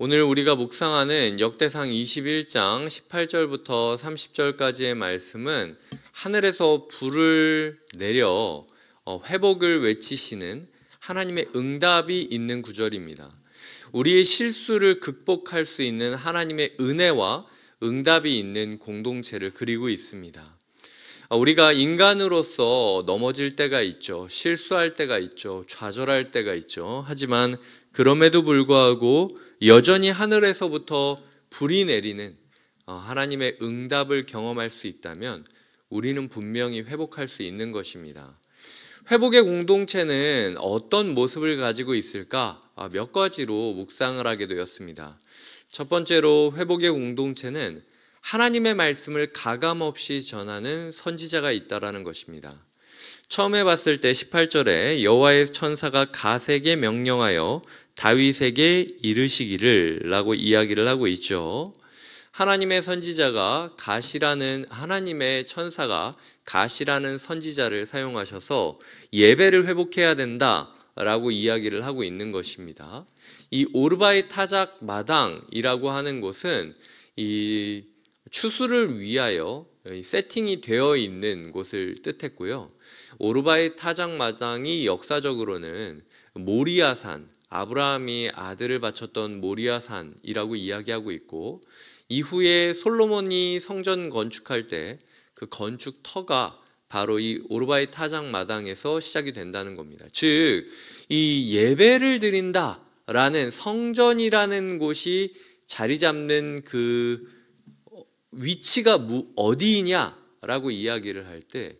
오늘 우리가 묵상하는 역대상 21장 18절부터 30절까지의 말씀은 하늘에서 불을 내려 회복을 외치시는 하나님의 응답이 있는 구절입니다. 우리의 실수를 극복할 수 있는 하나님의 은혜와 응답이 있는 공동체를 그리고 있습니다. 우리가 인간으로서 넘어질 때가 있죠. 실수할 때가 있죠. 좌절할 때가 있죠. 하지만 그럼에도 불구하고 여전히 하늘에서부터 불이 내리는 하나님의 응답을 경험할 수 있다면 우리는 분명히 회복할 수 있는 것입니다. 회복의 공동체는 어떤 모습을 가지고 있을까? 몇 가지로 묵상을 하게 되었습니다. 첫 번째로 회복의 공동체는 하나님의 말씀을 가감없이 전하는 선지자가 있다라는 것입니다. 처음에 봤을 때 18절에 여호와의 천사가 갓에게 명령하여 다윗에게 이르시기를 라고 이야기를 하고 있죠. 하나님의 선지자가 갓이라는 하나님의 천사가 갓이라는 선지자를 사용하셔서 예배를 회복해야 된다라고 이야기를 하고 있는 것입니다. 이 오르바의 타작 마당이라고 하는 곳은 이 추수를 위하여 세팅이 되어 있는 곳을 뜻했고요. 오르바의 타작 마당이 역사적으로는 모리아산, 아브라함이 아들을 바쳤던 모리아산이라고 이야기하고 있고, 이후에 솔로몬이 성전 건축할 때 그 건축 터가 바로 이 오르바의 타작 마당에서 시작이 된다는 겁니다. 즉, 이 예배를 드린다라는 성전이라는 곳이 자리 잡는 그 위치가 어디이냐라고 이야기를 할 때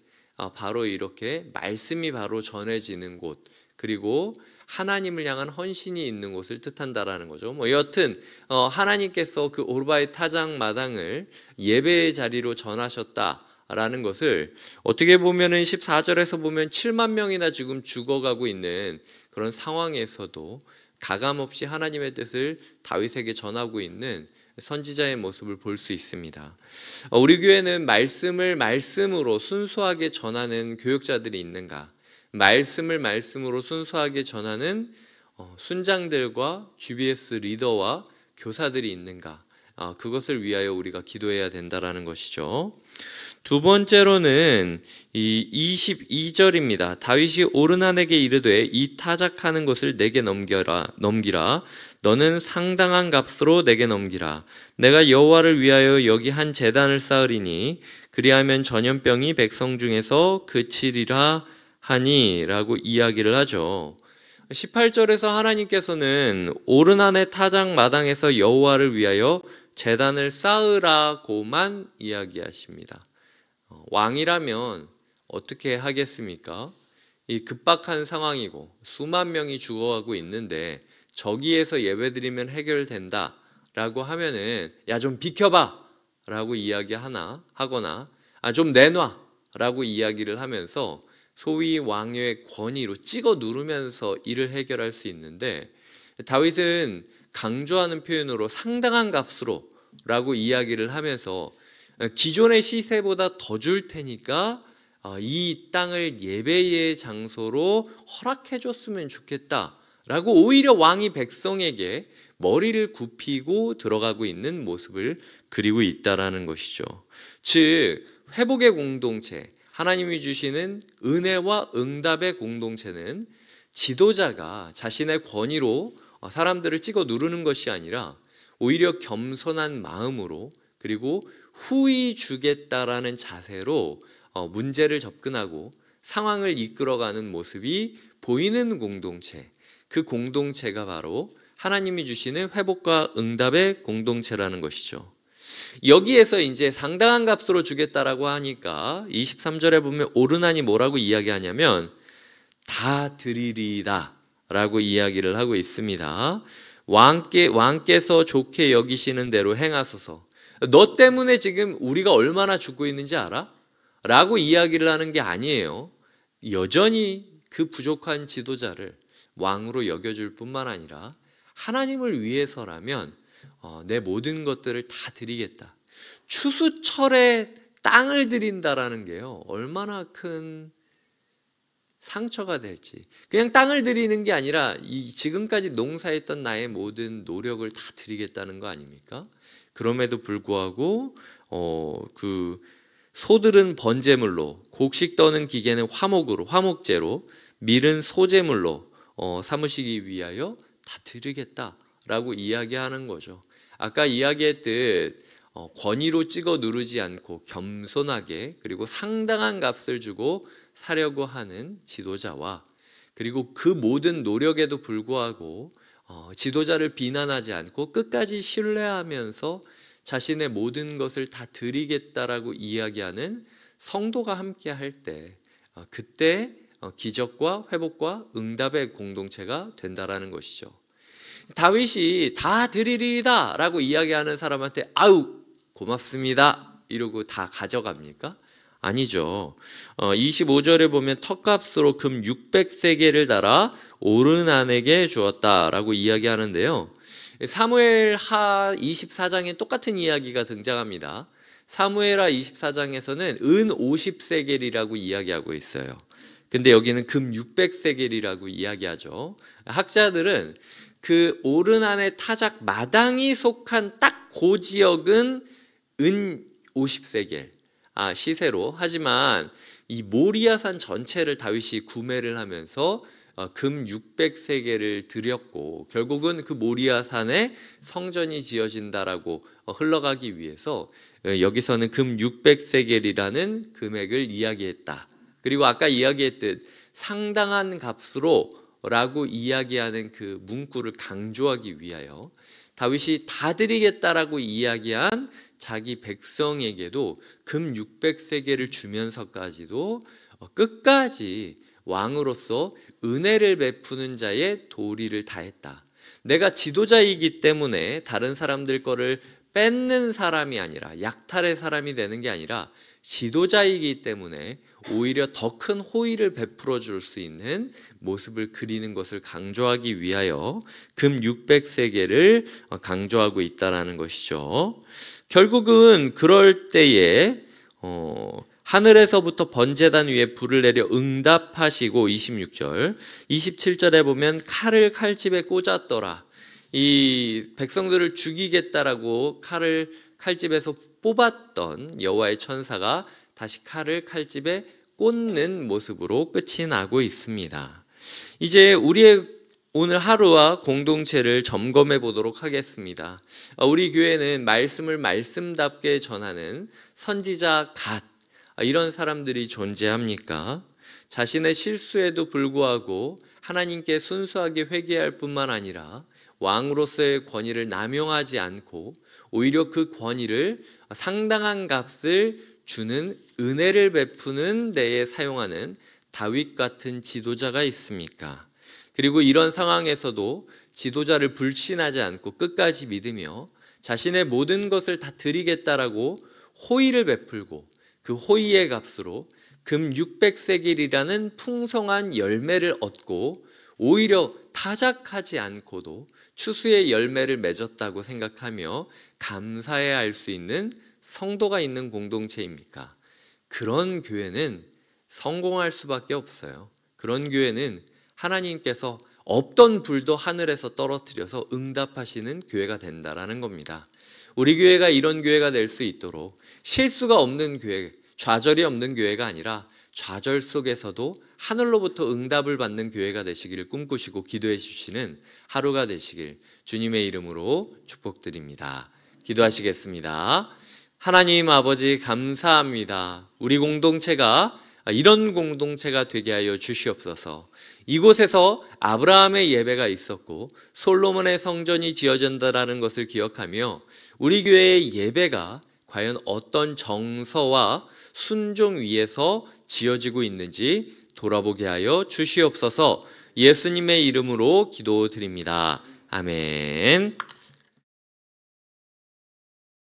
바로 이렇게 말씀이 바로 전해지는 곳, 그리고 하나님을 향한 헌신이 있는 곳을 뜻한다라는 거죠. 여튼 하나님께서 그 오르바의 타작 마당을 예배의 자리로 전하셨다라는 것을 어떻게 보면은 14절에서 보면 7만 명이나 지금 죽어가고 있는 그런 상황에서도 가감없이 하나님의 뜻을 다윗에게 전하고 있는 선지자의 모습을 볼 수 있습니다. 우리 교회는 말씀을 말씀으로 순수하게 전하는 교육자들이 있는가? 말씀을 말씀으로 순수하게 전하는 순장들과 GBS 리더와 교사들이 있는가? 그것을 위하여 우리가 기도해야 된다라는 것이죠. 두 번째로는 이 22절입니다. 다윗이 오르난에게 이르되 이 타작하는 것을 내게 넘기라. 너는 상당한 값으로 내게 넘기라. 내가 여호와를 위하여 여기 한 제단을 쌓으리니 그리하면 전염병이 백성 중에서 그치리라 하니 라고 이야기를 하죠. 18절에서 하나님께서는 오르난의 타작 마당에서 여호와를 위하여 제단을 쌓으라고만 이야기하십니다. 왕이라면 어떻게 하겠습니까? 이 급박한 상황이고 수만 명이 죽어가고 있는데 저기에서 예배드리면 해결된다 라고 하면은 야 좀 비켜봐 라고 이야기하거나 좀 내놔 라고 이야기를 하면서 소위 왕의 권위로 찍어 누르면서 일을 해결할 수 있는데, 다윗은 강조하는 표현으로 상당한 값으로 라고 이야기를 하면서 기존의 시세보다 더 줄 테니까 이 땅을 예배의 장소로 허락해 줬으면 좋겠다 라고 오히려 왕이 백성에게 머리를 굽히고 들어가고 있는 모습을 그리고 있다라는 것이죠. 즉, 회복의 공동체, 하나님이 주시는 은혜와 응답의 공동체는 지도자가 자신의 권위로 사람들을 찍어 누르는 것이 아니라 오히려 겸손한 마음으로, 그리고 후히 주겠다라는 자세로 문제를 접근하고 상황을 이끌어가는 모습이 보이는 공동체, 그 공동체가 바로 하나님이 주시는 회복과 응답의 공동체라는 것이죠. 여기에서 이제 상당한 값으로 주겠다라고 하니까 23절에 보면 오르난이 뭐라고 이야기하냐면 다 드리리다 라고 이야기를 하고 있습니다. 왕께서 좋게 여기시는 대로 행하소서. 너 때문에 지금 우리가 얼마나 죽고 있는지 알아? 라고 이야기를 하는 게 아니에요. 여전히 그 부족한 지도자를 왕으로 여겨줄 뿐만 아니라 하나님을 위해서라면 내 모든 것들을 다 드리겠다. 추수철에 땅을 드린다라는 게요, 얼마나 큰 상처가 될지, 그냥 땅을 드리는 게 아니라 이 지금까지 농사했던 나의 모든 노력을 다 드리겠다는 거 아닙니까? 그럼에도 불구하고 그 소들은 번제물로, 곡식 떠는 기계는 화목제로, 밀은 소제물로 삼으시기 위하여 다 드리겠다라고 이야기하는 거죠. 아까 이야기했듯 권위로 찍어 누르지 않고 겸손하게, 그리고 상당한 값을 주고 사려고 하는 지도자와, 그리고 그 모든 노력에도 불구하고 지도자를 비난하지 않고 끝까지 신뢰하면서 자신의 모든 것을 다 드리겠다라고 이야기하는 성도가 함께 할 때, 그때 기적과 회복과 응답의 공동체가 된다라는 것이죠. 다윗이 다 드리리이다 라고 이야기하는 사람한테 아우 고맙습니다 이러고 다 가져갑니까? 아니죠. 25절에 보면 턱값으로 금 600세겔을 달아 오르난에게 주었다라고 이야기하는데요. 사무엘하 24장에 똑같은 이야기가 등장합니다. 사무엘하 24장에서는 은 50세겔이라고 이야기하고 있어요. 근데 여기는 금 600세겔이라고 이야기하죠. 학자들은 그 오르난의 타작 마당이 속한 딱 그 지역은 은 50세겔 시세로, 하지만 이 모리아산 전체를 다윗이 구매를 하면서 금 600세겔을 들였고, 결국은 그 모리아산에 성전이 지어진다라고 흘러가기 위해서 여기서는 금 600세겔이라는 금액을 이야기했다. 그리고 아까 이야기했듯 상당한 값으로 라고 이야기하는 그 문구를 강조하기 위하여 다윗이 다 드리겠다라고 이야기한 자기 백성에게도 금 600세겔을 주면서까지도 끝까지 왕으로서 은혜를 베푸는 자의 도리를 다했다. 내가 지도자이기 때문에 다른 사람들 거를 뺏는 사람이 아니라, 약탈의 사람이 되는 게 아니라 지도자이기 때문에 오히려 더 큰 호의를 베풀어 줄 수 있는 모습을 그리는 것을 강조하기 위하여 금 600세겔을 강조하고 있다는 것이죠. 결국은 그럴 때에 하늘에서부터 번제단 위에 불을 내려 응답하시고, 26절 27절에 보면 칼을 칼집에 꽂았더라. 이 백성들을 죽이겠다라고 칼을 칼집에서 뽑았던 여호와의 천사가 다시 칼을 칼집에 꽂는 모습으로 끝이 나고 있습니다. 이제 우리의 오늘 하루와 공동체를 점검해 보도록 하겠습니다. 우리 교회는 말씀을 말씀답게 전하는 선지자 이런 사람들이 존재합니까? 자신의 실수에도 불구하고 하나님께 순수하게 회개할 뿐만 아니라 왕으로서의 권위를 남용하지 않고 오히려 그 권위를 상당한 값을 주는 은혜를 베푸는 데에 사용하는 다윗 같은 지도자가 있습니까? 그리고 이런 상황에서도 지도자를 불신하지 않고 끝까지 믿으며 자신의 모든 것을 다 드리겠다라고 호의를 베풀고, 그 호의의 값으로 금 600세겔이라는 풍성한 열매를 얻고 오히려 타작하지 않고도 추수의 열매를 맺었다고 생각하며 감사해야 할 수 있는 성도가 있는 공동체입니까? 그런 교회는 성공할 수밖에 없어요. 그런 교회는 하나님께서 없던 불도 하늘에서 떨어뜨려서 응답하시는 교회가 된다라는 겁니다. 우리 교회가 이런 교회가 될 수 있도록 실수가 없는 교회, 좌절이 없는 교회가 아니라 좌절 속에서도 하늘로부터 응답을 받는 교회가 되시기를 꿈꾸시고 기도해 주시는 하루가 되시길 주님의 이름으로 축복드립니다. 기도하시겠습니다. 하나님 아버지 감사합니다. 우리 공동체가 이런 공동체가 되게 하여 주시옵소서. 이곳에서 아브라함의 예배가 있었고 솔로몬의 성전이 지어진다라는 것을 기억하며 우리 교회의 예배가 과연 어떤 정서와 순종 위에서 지어지고 있는지 돌아보게 하여 주시옵소서. 예수님의 이름으로 기도드립니다. 아멘.